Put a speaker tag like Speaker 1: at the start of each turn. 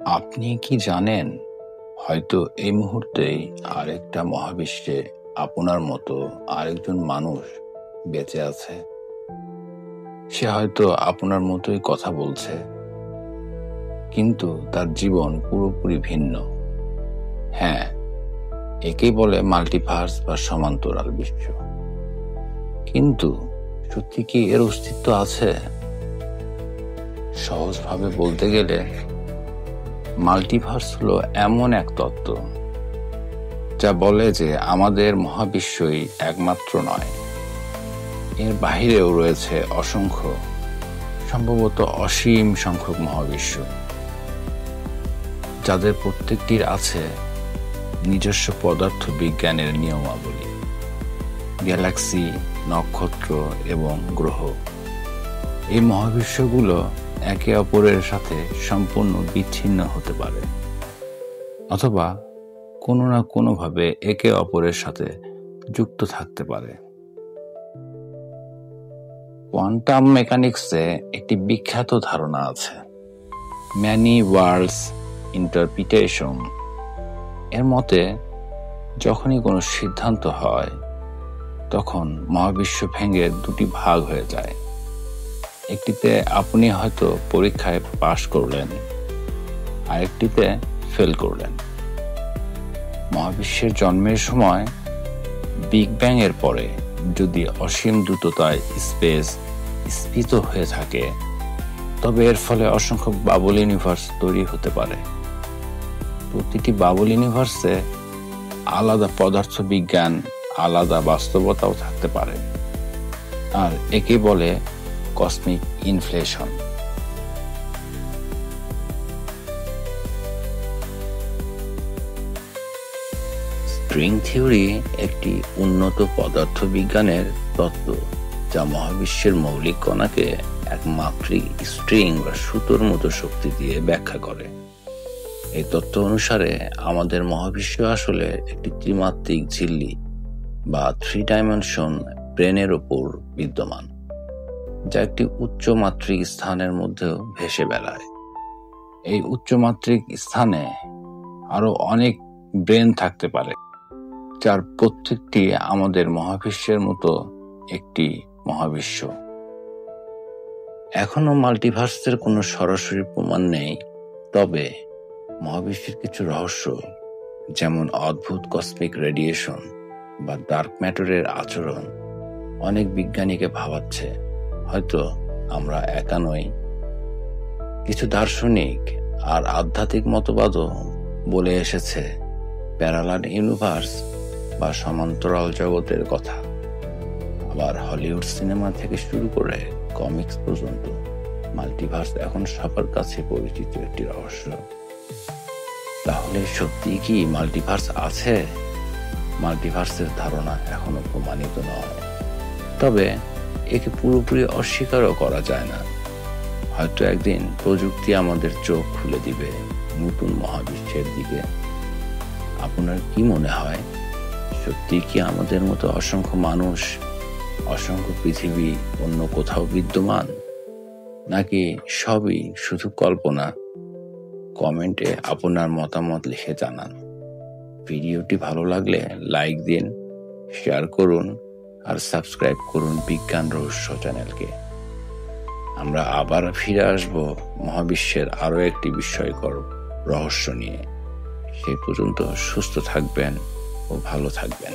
Speaker 1: আপনি কি জানেন, হয়তো এই মুহূর্তেই আরেকটা মহাবিশ্বে আপনার মতো আরেকজন মানুষ বেঁচে আছে। সে হয়তো আপনার মতোই কথা বলছে, কিন্তু তার জীবন পুরোপুরি ভিন্ন। হ্যাঁ, একেই বলে মাল্টিভার্স বা সমান্তরাল বিশ্ব। কিন্তু সত্যি কি এর অস্তিত্ব আছে? সহজভাবে বলতে গেলে মাল্টিভার্স হলো এমন এক তত্ত্ব যা বলে যে আমাদের মহাবিশ্বই একমাত্র নয়, এর বাহিরেও রয়েছে অসংখ্য, সম্ভবত অসীম সংখ্যক মহাবিশ্ব, যাদের প্রত্যেকটির আছে নিজস্ব পদার্থ বিজ্ঞানের নিয়মাবলী, গ্যালাক্সি, নক্ষত্র এবং গ্রহ। এই মহাবিশ্বগুলো একে অপরের সাথে সম্পূর্ণ বিচ্ছিন্ন হতে পারে, অথবা কোনো না কোনোভাবে একে অপরের সাথে যুক্ত থাকতে পারে। কোয়ান্টাম মেকানিক্সে একটি বিখ্যাত ধারণা আছে, ম্যানি ওয়ার্ল্ডস ইন্টারপ্রিটেশন। এর মতে, যখনই কোনো সিদ্ধান্ত হয় তখন মহাবিশ্ব ভেঙে দুটি ভাগ হয়ে যায়। একটিতে আপনি হয়তো পরীক্ষায় পাশ করলেন, আরেকটিতে ফেল করলেন। মহাবিশ্বের জন্মের সময় বিগ ব্যাং এর পরে যদি অসীম দ্রুততায় স্পেস স্ফীত হয়ে থাকে, তবে এর ফলে অসংখ্য বাবল ইউনিভার্স তৈরি হতে পারে। প্রতিটি বাবল ইউনিভার্সে আলাদা পদার্থ বিজ্ঞান, আলাদা বাস্তবতাও থাকতে পারে, আর একে বলে কসমিক ইনফ্লেশন। স্ট্রিং থিওরি একটি উন্নত পদার্থবিজ্ঞানের তত্ত্ব যা মহাবিশ্বের মৌলিক কণাকে এক মাত্রিক স্ট্রিং বা সুতোর মতো শক্তি দিয়ে ব্যাখ্যা করে। এই তত্ত্ব অনুসারে আমাদের মহাবিশ্ব আসলে একটি ত্রিমাত্রিক ঝিল্লি বা 3 ডাইমেনশন প্লেনের ওপর বিদ্যমান, যা একটি উচ্চ মাত্রিক স্থানের মধ্যেও ভেসে বেড়ায়। এই উচ্চমাত্রিক স্থানে আরো অনেক ব্রেন থাকতে পারে, যার প্রত্যেকটি আমাদের মহাবিশ্বের মতো একটি মহাবিশ্ব। এখনো মাল্টিভার্সের কোনো সরাসরি প্রমাণ নেই, তবে মহাবিশ্বের কিছু রহস্য, যেমন অদ্ভুত কসমিক রেডিয়েশন বা ডার্ক ম্যাটারের আচরণ, অনেক বিজ্ঞানীকে ভাবাচ্ছে হয়তো আমরা একা নই। কিছু দার্শনিক আর আধ্যাত্মিক মতবাদও বলে এসেছে প্যারালাল ইউনিভার্স বা সমান্তরাল জগতের কথা। আবার হলিউড সিনেমা থেকে শুরু করে কমিক্স পর্যন্ত মাল্টিভার্স এখন সবার কাছে পরিচিত একটি রহস্য। তাহলে সত্যি কি মাল্টিভার্স আছে? মাল্টিভার্সের ধারণা এখনো প্রমাণিত নয়, তবে একে পুরোপুরি অস্বীকারও করা যায় না। হয়তো একদিন প্রযুক্তি আমাদের চোখ খুলে দিবে নতুন মহাবিশ্বের দিকে। আপনার কি মনে হয়, সত্যি কি আমাদের মতো অসংখ্য মানুষ, অসংখ্য পৃথিবী অন্য কোথাও বিদ্যমান, নাকি সবই শুধু কল্পনা? কমেন্টে আপনার মতামত লিখে জানান। ভিডিওটি ভালো লাগলে লাইক দিন, শেয়ার করুন আর সাবস্ক্রাইব করুন বিজ্ঞান রহস্য চ্যানেলকে। আমরা আবার ফিরে আসব মহাবিশ্বের আরো একটি বিস্ময়কর রহস্য নিয়ে। সেই পর্যন্ত সুস্থ থাকবেন ও ভালো থাকবেন।